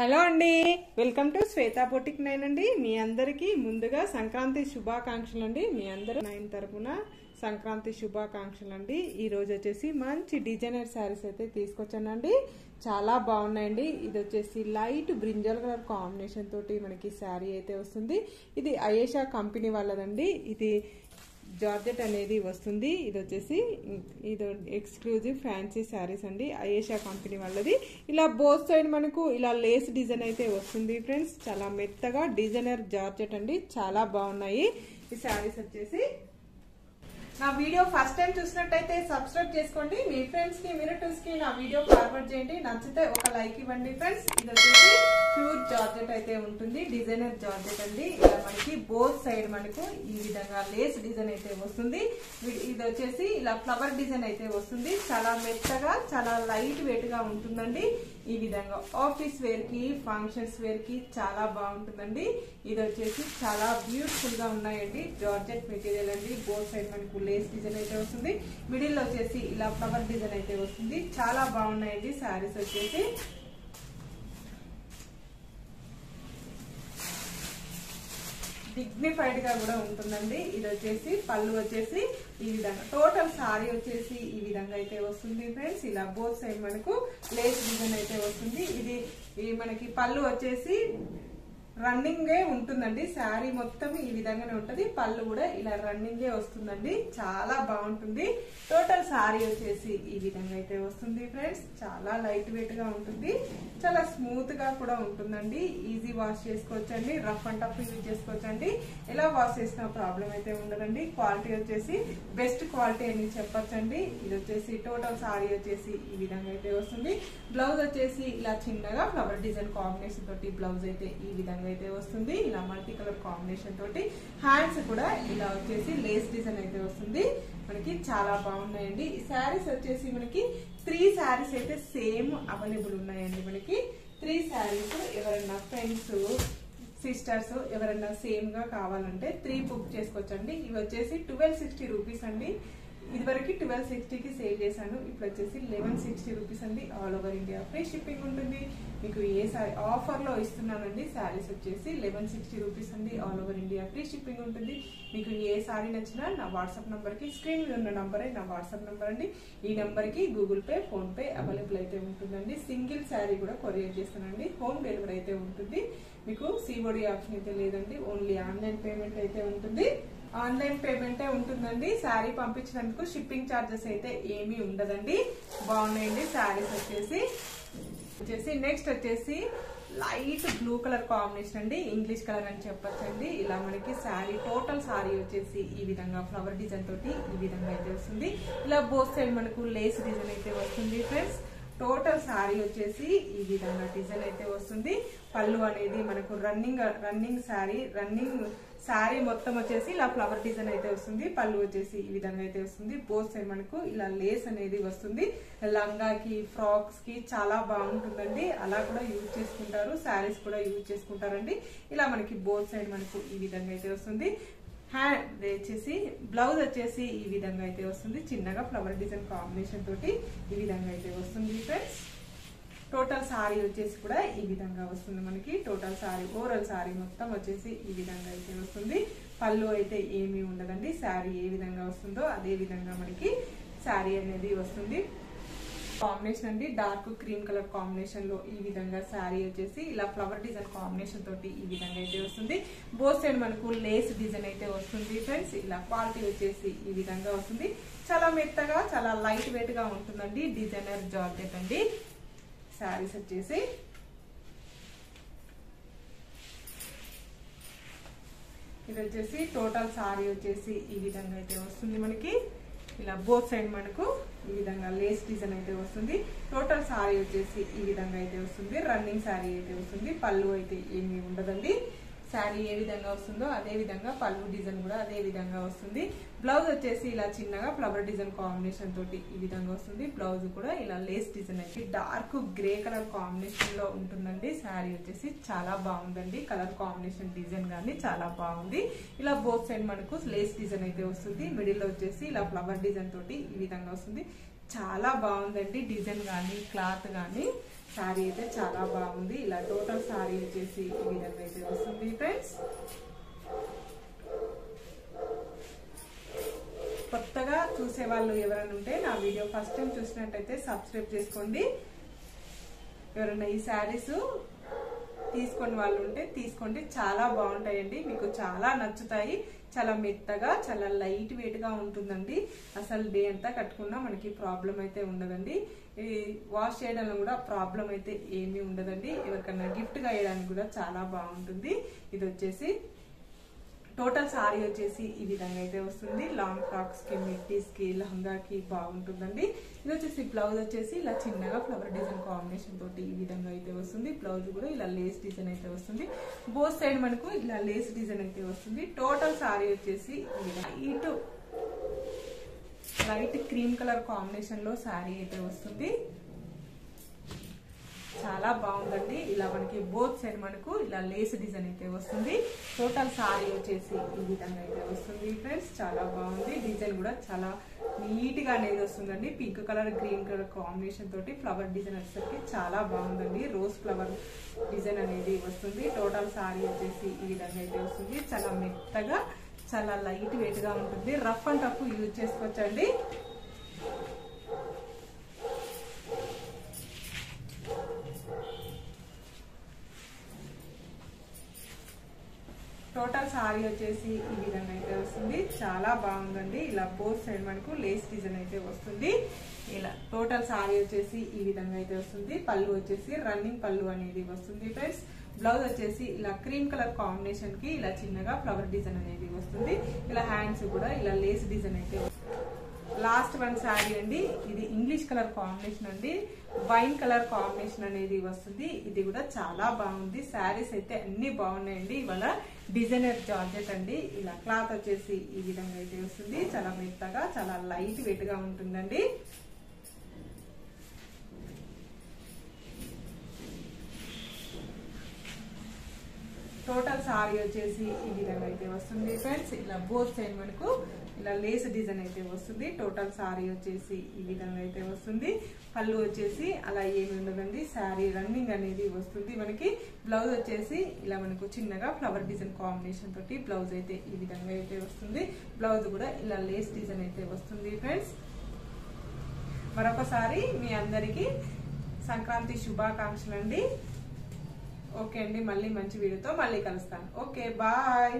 Hello అండి, welcome to Shweta boutique 9 అండి. మీ అందరికీ ముందుగా సంక్రాంతి శుభాకాంక్షలు అండి. మీ అందరూ 9 తరపున సంక్రాంతి శుభాకాంక్షలు అండి. ఈ రోజు వచ్చేసి మంచి డిజైనర్ శారీస్ అయితే తీసుకొచ్చానండి. చాలా బాగున్నాయండి. ఇది వచ్చేసి లైట్ బ్రింజల్ కలర్ కాంబినేషన్ తోటి మనకి శారీ అయితే వస్తుంది. ఇది అయేషా కంపెనీ వాళ్ళదండి. ఇది జార్జెట్ అనేది వస్తుంది. ఇది వచ్చేసి ఇది ఎక్స్క్లూజివ్ ఫ్యాన్సీ శారీస్ అండి, అయేషా కంపెనీ వాళ్ళది. ఇలా బోత్ సైడ్ మనకు ఇలా లేస్ డిజైన్ అయితే వస్తుంది ఫ్రెండ్స్. చాలా మెత్తగా డిజైనర్ జార్జెట్ అండి, చాలా బాగున్నాయి ఈ శారీస్ వచ్చేసి. నా వీడియో ఫస్ట్ టైం చూసినట్టయితే సబ్స్క్రైబ్ చేసుకోండి. మీ ఫ్రెండ్స్ కి రిలేటివ్స్ కి నా వీడియో ఫార్వర్డ్ చేయండి. నచ్చితే ఒక లైక్ ఇవ్వండి ఫ్రెండ్స్. ఇది వచ్చేసి ప్యూర్ జార్జెట్ అయితే ఉంటుంది, డిజైనర్ జార్జెట్ అండి. ఇలా మనకి బోత్ సైడ్ మనకు ఈ విధంగా లేస్ డిజైన్ అయితే వస్తుంది. ఇది వచ్చేసి ఇలా ఫ్లవర్ డిజైన్ అయితే వస్తుంది. చాలా మెత్తగా చాలా లైట్ వెయిట్ గా ఉంటుందండి. ఈ విధంగా ఆఫీస్ వేర్ కి ఫంక్షన్స్ వేర్ కి చాలా బాగుంటుందండి. ఇది వచ్చేసి చాలా బ్యూటిఫుల్ గా ఉన్నాయండి. జార్జెట్ మెటీరియల్ అండి. బోత్ సైడ్ మనకు లేస్ డిజైన్ అయితే వస్తుంది. మిడిల్ లో వచ్చేసి ఇలా ఫ్లవర్ డిజైన్ అయితే వస్తుంది. చాలా బాగున్నాయండి శారీస్ వచ్చేసి. డిగ్నిఫైడ్ గా కూడా ఉంటుందండి. ఇది వచ్చేసి పళ్ళు వచ్చేసి ఈ విధంగా టోటల్ సారీ వచ్చేసి ఈ విధంగా అయితే వస్తుంది ఫ్రెండ్స్. ఇలా బోత్ సైడ్ మనకు లేస్ డిజైన్ అయితే వస్తుంది. ఇది మనకి పళ్ళు వచ్చేసి రన్నింగే ఉంటుందండి. శారీ మొత్తం ఈ విధంగానే ఉంటది. పళ్ళు కూడా ఇలా రన్నింగే వస్తుందండి. చాలా బాగుంటుంది. టోటల్ శారీ వచ్చేసి ఈ విధంగా అయితే వస్తుంది ఫ్రెండ్స్. చాలా లైట్ వెయిట్ గా ఉంటుంది. చాలా స్మూత్ గా కూడా ఉంటుందండి. ఈజీ వాష్ చేసుకోవచ్చండి. రఫ్ అండ్ టఫ్ యూజ్ చేసుకోవచ్చండి. ఎలా వాష్ చేసిన ప్రాబ్లం అయితే ఉండదండి. క్వాలిటీ వచ్చేసి బెస్ట్ క్వాలిటీ అని చెప్పొచ్చండి. ఇది వచ్చేసి టోటల్ శారీ వచ్చేసి ఈ విధంగా అయితే వస్తుంది. బ్లౌజ్ వచ్చేసి ఇలా చిన్నగా ఫ్లవర్ డిజైన్ కాంబినేషన్ తోటి బ్లౌజ్ అయితే ఈ విధంగా అయితే వస్తుంది. ఇలా మల్టీ కలర్ కాంబినేషన్ తోటి హ్యాండ్స్ కూడా ఇలా వచ్చేసి లేస్ డిజైన్ అయితే వస్తుంది. మనకి చాలా బాగున్నాయండి. ఈ శారీస్ వచ్చేసి మనకి 3 శారీస్ అయితే సేమ్ అవైలబుల్ ఉన్నాయండి. మనకి 3 శారీస్ ఎవరైనా ఫ్రెండ్స్ సిస్టర్స్ ఎవరైనా సేమ్ గా కావాలంటే 3 బుక్ చేసుకోవచ్చండి. ఇవి వచ్చేసి 1260 రూపీస్ అండి. ఇదివరకు 1260కి సేల్ చేశాను. ఇప్పుడు వచ్చేసి 1160 రూపీస్ అండి. All over India free shipping ఉంటుంది. మీకు ఏ సారీ ఆఫర్ లో ఇస్తున్నానండి. శారీస్ వచ్చేసి 1160 రూపీస్ అండి. All over India free shipping ఉంటుంది. మీకు ఏ సారీ నచ్చినా నా వాట్సాప్ నంబర్ కి, స్క్రీన్ మీద ఉన్న నంబరే నా వాట్సాప్ నంబర్ అండి. ఈ నంబర్ కి Google pay, phone pay available అయితే ఉంటుందండి. సింగిల్ శారీ కూడా కొరియర్ చేస్తానండి. హోమ్ డెలివరీ అయితే ఉంటుంది. మీకు సిఓడి ఆప్షన్ అయితే లేదండి. ఓన్లీ ఆన్లైన్ పేమెంట్ అయితే ఉంటుంది. ఆన్లైన్ పేమెంటే ఉంటుందండి. శారీ పంపించినందుకు షిప్పింగ్ ఛార్జెస్ అయితే ఏమీ ఉండదండి. బాగున్నాయండి శారీస్ వచ్చేసి. నెక్స్ట్ వచ్చేసి లైట్ బ్లూ కలర్ కాంబినేషన్ అండి. ఇంగ్లీష్ కలర్ అని చెప్పొచ్చండి. ఇలా మనకి శారీ టోటల్ శారీ వచ్చేసి ఈ విధంగా ఫ్లవర్ డిజైన్ తోటి ఈ విధంగా అయితే వస్తుంది. ఇలా బోత్ సైడ్ మనకు లేస్ డిజైన్ అయితే వస్తుంది ఫ్రెండ్స్. టోటల్ శారీ వచ్చేసి ఈ విధంగా డిజైన్ అయితే వస్తుంది. పళ్ళు అనేది మనకు రన్నింగ్ శారీ మొత్తం వచ్చేసి ఇలా ఫ్లవర్ డిజైన్ అయితే వస్తుంది. పళ్ళు వచ్చేసి ఈ విధంగా అయితే వస్తుంది. బోత్ సైడ్ మనకు ఇలా లేస్ అనేది వస్తుంది. లంగాకి, ఫ్రాక్స్ కి చాలా బాగుంటుందండి. అలా కూడా యూజ్ చేసుకుంటారు. శారీస్ కూడా యూజ్ చేసుకుంటారండి. ఇలా మనకి బోత్ సైడ్ మనకు ఈ విధంగా అయితే వస్తుంది. హ్యాండ్ వచ్చేసి బ్లౌజ్ వచ్చేసి ఈ విధంగా అయితే వస్తుంది. చిన్నగా ఫ్లవర్ డిజైన్ కాంబినేషన్ తోటి ఈ విధంగా అయితే వస్తుంది ఫ్రెండ్స్. టోటల్ సారీ వచ్చేసి కూడా ఈ విధంగా వస్తుంది. మనకి టోటల్ సారీ ఓవరాల్ సారీ మొత్తం వచ్చేసి ఈ విధంగా అయితే వస్తుంది. పళ్ళు అయితే ఏమీ ఉండదండి. శారీ ఏ విధంగా వస్తుందో అదే విధంగా మనకి శారీ అనేది వస్తుంది. కాంబినేషన్ అండి డార్క్ క్రీమ్ కలర్ కాంబినేషన్ లో ఈ విధంగా శారీ వచ్చేసి ఇలా ఫ్లవర్ డిజైన్ కాంబినేషన్ తోటి ఈ విధంగా అయితే వస్తుంది. బోత్ సైడ్ మనకు లేస్ డిజైన్ అయితే వస్తుంది ఫ్రెండ్స్. ఇలా క్వాలిటీ వచ్చేసి ఈ విధంగా వస్తుంది. చాలా మెత్తగా చాలా లైట్ వెయిట్ గా ఉంటుందండి. డిజైనర్ జార్జెట్ అండి శారీస్ వచ్చేసి. ఇది వచ్చేసి టోటల్ శారీ వచ్చేసి ఈ విధంగా అయితే వస్తుంది. మనకి ఇలా బోత్ సైడ్ మనకు ఈ విధంగా లేస్ డిజైన్ అయితే వస్తుంది. టోటల్ శారీ వచ్చేసి ఈ విధంగా అయితే వస్తుంది. రన్నింగ్ శారీ అయితే వస్తుంది. పళ్ళు అయితే ఏమీ ఉండదండి. శారీ ఏ విధంగా వస్తుందో అదే విధంగా పళ్ళు డిజైన్ కూడా అదే విధంగా వస్తుంది. బ్లౌజ్ వచ్చేసి ఇలా చిన్నగా ఫ్లవర్ డిజైన్ కాంబినేషన్ తోటి ఈ విధంగా వస్తుంది. బ్లౌజ్ కూడా ఇలా లేస్ డిజైన్ అయితే డార్క్ గ్రే కలర్ కాంబినేషన్ లో ఉంటుందండి. శారీ వచ్చేసి చాలా బాగుందండి. కలర్ కాంబినేషన్ డిజైన్ గానీ చాలా బాగుంది. ఇలా బోత్ సైడ్ మనకు లేస్ డిజైన్ అయితే వస్తుంది. మిడిల్ లో వచ్చేసి ఇలా ఫ్లవర్ డిజైన్ తోటి ఈ విధంగా వస్తుంది. చాలా బాగుందండి. డిజైన్ గానీ క్లాత్ గానీ శారీ అయితే చాలా బాగుంది. ఇలా టోటల్ శారీ వచ్చేసి ఈ విధంగా అయితే వస్తుంది ఫ్రెండ్స్. కొత్తగా చూసే వాళ్ళు ఎవరైనా ఉంటే నా వీడియో ఫస్ట్ టైం చూసినట్టయితే సబ్స్క్రైబ్ చేసుకోండి. ఎవరైనా ఈ శారీస్ తీసుకుని వాళ్ళు ఉంటే తీసుకోండి, చాలా బాగుంటాయండి, మీకు చాలా నచ్చుతాయి. చాలా మెత్తగా చాలా లైట్ వెయిట్ గా ఉంటుందండి. అసలు డే అంతా కట్టుకున్నా మనకి ప్రాబ్లం అయితే ఉండదండి. ఈ వాష్ చేయడంలో కూడా ప్రాబ్లం అయితే ఏమీ ఉండదండి. ఎవరికైనా గిఫ్ట్ గా వేయడానికి కూడా చాలా బాగుంటుంది. ఇది వచ్చేసి టోటల్ సారీ వచ్చేసి ఈ విధంగా అయితే వస్తుంది. లాంగ్ ఫ్రాక్స్ కి, మిడ్డీస్ కి, లహంగాకి బాగుంటుందండి. ఇది వచ్చేసి బ్లౌజ్ వచ్చేసి ఇలా చిన్నగా ఫ్లవర్ డిజైన్ కాంబినేషన్ తోటి ఈ విధంగా అయితే వస్తుంది. బ్లౌజ్ కూడా ఇలా లేస్ డిజైన్ అయితే వస్తుంది. బోత్ సైడ్ మనకు ఇలా లేస్ డిజైన్ అయితే వస్తుంది. టోటల్ సారీ వచ్చేసి ఇటు లైట్ క్రీమ్ కలర్ కాంబినేషన్ లో సారీ అయితే వస్తుంది. చాలా బాగుందండి. ఇలా మనకి బోత్ సైడ్ మనకు ఇలా లేస్ డిజైన్ అయితే వస్తుంది. టోటల్ సారీ వచ్చేసి ఈ విధంగా అయితే వస్తుంది ఫ్రెండ్స్. చాలా బాగుంది. డిజైన్ కూడా చాలా నీట్ గా అనేది వస్తుందండి. Pink colour green colour combination తోటి ఫ్లవర్ డిజైన్ వచ్చేసరికి చాలా బాగుందండి. రోజ్ ఫ్లవర్ డిజైన్ అనేది వస్తుంది. టోటల్ సారీ వచ్చేసి ఈ విధంగా అయితే వస్తుంది. చాలా మెత్తగా చాలా లైట్ వెయిట్ గా ఉంటుంది. రఫ్ అండ్ టఫ్ యూజ్ చేసుకోవచ్చండి. టోటల్ సారీ వచ్చేసి ఈ విధంగా అయితే వస్తుంది. చాలా బాగుందండి. ఇలా బోత్ సైడ్ మనకు లేస్ డిజైన్ అయితే వస్తుంది. ఇలా టోటల్ సారీ వచ్చేసి ఈ విధంగా అయితే వస్తుంది. పళ్ళు వచ్చేసి రన్నింగ్ పళ్ళు అనేది వస్తుంది ఫ్రెండ్స్. బ్లౌజ్ వచ్చేసి ఇలా క్రీమ్ కలర్ కాంబినేషన్ కి ఇలా చిన్నగా ఫ్లవర్ డిజైన్ అనేది వస్తుంది. ఇలా హ్యాండ్స్ కూడా ఇలా లేస్ డిజైన్ అయితే వస్తుంది. లాస్ట్ వన్ శారీ అండి. ఇది ఇంగ్లీష్ కలర్ కాంబినేషన్ అండి. వైన్ కలర్ కాంబినేషన్ అనేది వస్తుంది. ఇది కూడా చాలా బాగుంది. శారీస్ అయితే అన్ని బాగున్నాయండి. ఇవాళ డిజైనర్ జార్జెట్ అండి. ఇలా క్లాత్ వచ్చేసి ఈ విధంగా అయితే వస్తుంది. చాలా మెత్తగా చాలా లైట్ వెయిట్ గా ఉంటుందండి. టోటల్ సారీ వచ్చేసి ఈ విధంగా అయితే వస్తుంది ఫ్రెండ్స్. ఇలా బోత్ సైడ్ మనకు ఇలా లేస్ డిజైన్ అయితే వస్తుంది. టోటల్ సారీ వచ్చేసి ఈ విధంగా అయితే వస్తుంది. పళ్ళు వచ్చేసి అలా ఏమి ఉండదండి. శారీ రన్నింగ్ అనేది వస్తుంది. మనకి బ్లౌజ్ వచ్చేసి ఇలా మనకు చిన్నగా ఫ్లవర్ డిజైన్ కాంబినేషన్ తోటి బ్లౌజ్ అయితే ఈ విధంగా అయితే వస్తుంది. బ్లౌజ్ కూడా ఇలా లేస్ డిజైన్ అయితే వస్తుంది ఫ్రెండ్స్. మరొకసారి మీ అందరికీ సంక్రాంతి శుభాకాంక్షలు అండి. ఓకే అండి, మళ్ళీ మంచి వీడియోతో మళ్ళీ కలుస్తాను. Okay, bye.